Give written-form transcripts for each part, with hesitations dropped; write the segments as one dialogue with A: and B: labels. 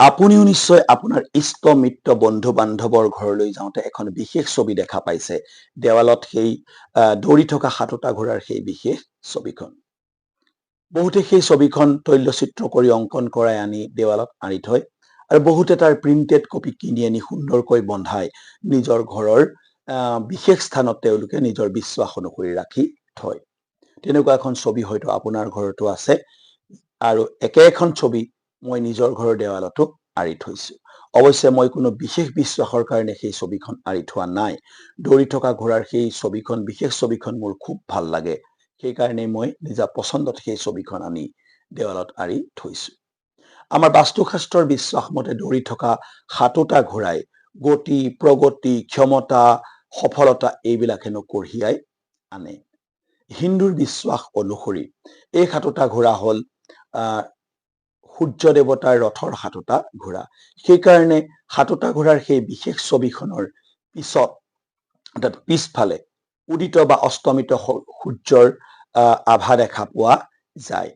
A: আপুনিও নিশ্চয় আপোনাৰ ইষ্ট মিত্ৰ বন্ধু বান্ধৱৰ ঘৰলৈ যাওঁতে এখন বিশেষ ছবি দেখা পাইছে। দেৱালত সেই দৌৰি থকা সাতোটা ঘোঁৰাৰ সেই বিশেষ ছবিখন। বহুতে সেই ছবিখন তৈলচিত্ৰ কৰি অংকন কৰাই আনি দেৱালত আঁৰি থয় আৰু বহুতে তাৰ প্ৰিন্টেড কপি কিনি আনি সুন্দৰকৈ বন্ধাই নিজৰ ঘৰৰ বিশেষ স্থানত তেওঁলোকে নিজৰ বিশ্বাস অনুসৰি ৰাখি থয়। তেনেকুৱা এখন ছবি হয়তো আপোনাৰ ঘৰতো আছে আৰু একে এখন ছবি মই নিজৰ ঘৰৰ দেৱালতো আঁৰি থৈছো। অৱশ্যে মই কোনো বিশেষ বিশ্বাসৰ কাৰণে সেই ছবিখন আঁৰি থোৱা নাই। দৌৰি থকা ঘোঁৰাৰ সেই ছবিখন বিশেষ ছবিখন মোৰ খুব ভাল লাগে। সেইকাৰণে মই নিজা পচন্দত সেই ছবিখন আনি দেৱালত আঁৰি থৈছো। আমাৰ বাস্তুশাস্ত্ৰৰ বিশ্বাস মতে দৌৰি থকা সাতোটা ঘোঁৰাই গতি, প্ৰগতি, ক্ষমতা, সফলতা এইবিলাক হেনো কঢ়িয়াই আনে। হিন্দুৰ বিশ্বাস অনুসৰি এই সাতোটা ঘোঁৰা হ'ল সূৰ্য দেৱতাৰ ৰথৰ সাতোটা ঘোঁৰা। সেইকাৰণে সাতোটা ঘোঁৰাৰ সেই বিশেষ ছবিখনৰ পিছফালে উদিত বা অস্তমিত সূৰ্যৰ আভা দেখা পোৱা যায়।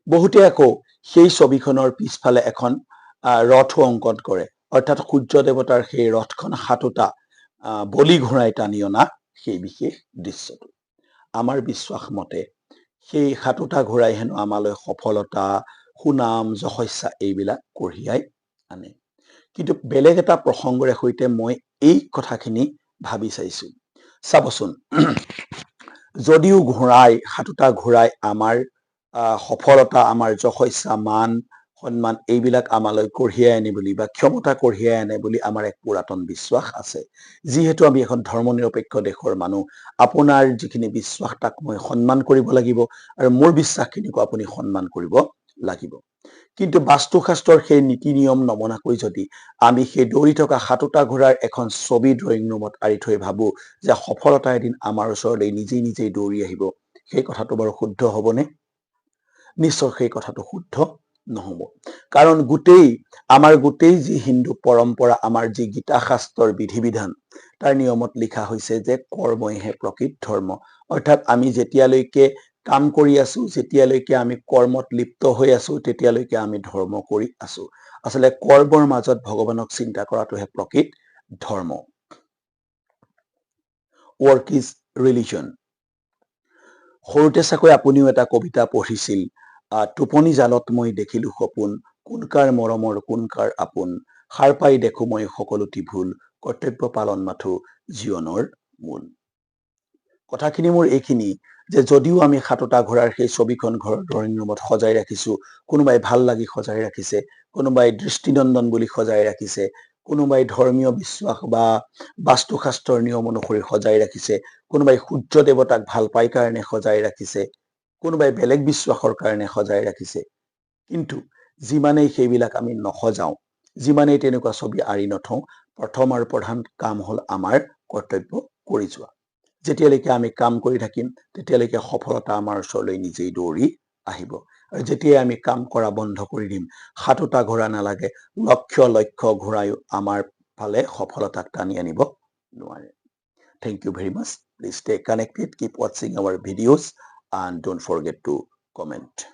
A: বহুতে আকৌ সেই ছবিখনৰ পিছফালে এখন ৰথো অংকন কৰে, অৰ্থাৎ সূৰ্য দেৱতাৰ সেই ৰথখন সাতোটা বলি ঘোঁৰাই টানি অনা সেই বিশেষ দৃশ্যটো। আমাৰ বিশ্বাস মতে সেই সাতোটা ঘোঁৰাই হেনো আমালৈ সফলতা, সুনাম, যশস্যা এইবিলাক কঢ়িয়াই আনে। কিন্তু বেলেগ এটা প্ৰসংগৰে সৈতে মই এই কথাখিনি ভাবি চাইছো। চাবচোন, যদিও সাতোটা ঘোঁৰাই আমাৰ সফলতা, আমাৰ যশস্যা, মান সন্মান এইবিলাক আমালৈ কঢ়িয়াই আনে বুলি বা ক্ষমতা কঢ়িয়াই আনে বুলি আমাৰ এক পুৰাতন বিশ্বাস আছে। যিহেতু আমি এখন ধৰ্মনিৰপেক্ষ দেশৰ মানুহ, আপোনাৰ যিখিনি বিশ্বাস তাক মই সন্মান কৰিব লাগিব আৰু মোৰ বিশ্বাসখিনিকো আপুনি সন্মান কৰিব লাগিব। কিন্তু বাস্তুশাস্ত্ৰৰ সেই নীতি নিয়ম নমনাকৈ যদি আমি সেই দৌৰি থকা সাতোটা ঘোঁৰাৰ এখন ছবি ড্ৰয়িং ৰুমত আঁৰি থৈ ভাবো যে সফলতা এদিন আমাৰ ওচৰলৈ নিজেই দৌৰি আহিব, সেই কথাটো বাৰু শুদ্ধ হবনে? নিশ্চয় সেই কথাটো শুদ্ধ নহব। কাৰণ আমাৰ গোটেই যি হিন্দু পৰম্পৰা, আমাৰ যি গীতা শাস্ত্ৰৰ বিধি বিধান, তাৰ নিয়মত লিখা হৈছে যে কৰ্মইহে প্ৰকৃত ধৰ্ম। অৰ্থাৎ আমি যেতিয়ালৈকে কাম কৰি আছো, যেতিয়ালৈকে আমি কৰ্মত লিপ্ত হৈ আছো, তেতিয়ালৈকে আমি ধৰ্ম কৰি আছো। আচলতে কৰ্মৰ মাজত ভগৱানক চিন্তা কৰাটোহে প্ৰকৃত ধৰ্ম। Work is religion. সৰুতে চাকৈ আপুনিও এটা কবিতা পঢ়িছিল, টোপনি জালত মই দেখিলো সপোন, কোন কাৰ মৰমৰ কোন কাৰ আপোন, সাৰ পাই দেখো মই সকলোটি ভুল, কৰ্তব্য পালন মাথো জীৱনৰ মূল। কথাখিনি মোৰ এইখিনি যে যদিও আমি সাতোটা ঘোঁৰাৰ সেই ছবিখন ঘৰৰ ড্ৰয়িং ৰুমত সজাই ৰাখিছো, কোনোবাই ভাল লাগি সজাই ৰাখিছে, কোনোবাই দৃষ্টিনন্দন বুলি সজাই ৰাখিছে, কোনোবাই ধৰ্মীয় বিশ্বাস বা বাস্তুশাস্ত্ৰৰ নিয়ম অনুসৰি সজাই ৰাখিছে, কোনোবাই সূৰ্য দেৱতাক ভাল পাই কাৰণে সজাই ৰাখিছে, কোনোবাই বেলেগ বিশ্বাসৰ কাৰণে সজাই ৰাখিছে। কিন্তু যিমানেই সেইবিলাক আমি নসজাও, যিমানেই তেনেকুৱা ছবি আঁৰি নথওঁ, প্ৰথম আৰু প্ৰধান কাম হ'ল আমাৰ কৰ্তব্য কৰি যোৱা। যেতিয়ালৈকে আমি কাম কৰি থাকিম, তেতিয়ালৈকে সফলতা আমাৰ ওচৰলৈ নিজেই দৌৰি আহিব। আৰু যেতিয়াই আমি কাম কৰা বন্ধ কৰি দিম, সাতোটা ঘোঁৰা নালাগে, লক্ষ ঘোঁৰায়ো আমাৰ ফালে সফলতাক টানি আনিব নোৱাৰে। Thank you very much. Please stay connected, keep watching our videos and don't forget to comment.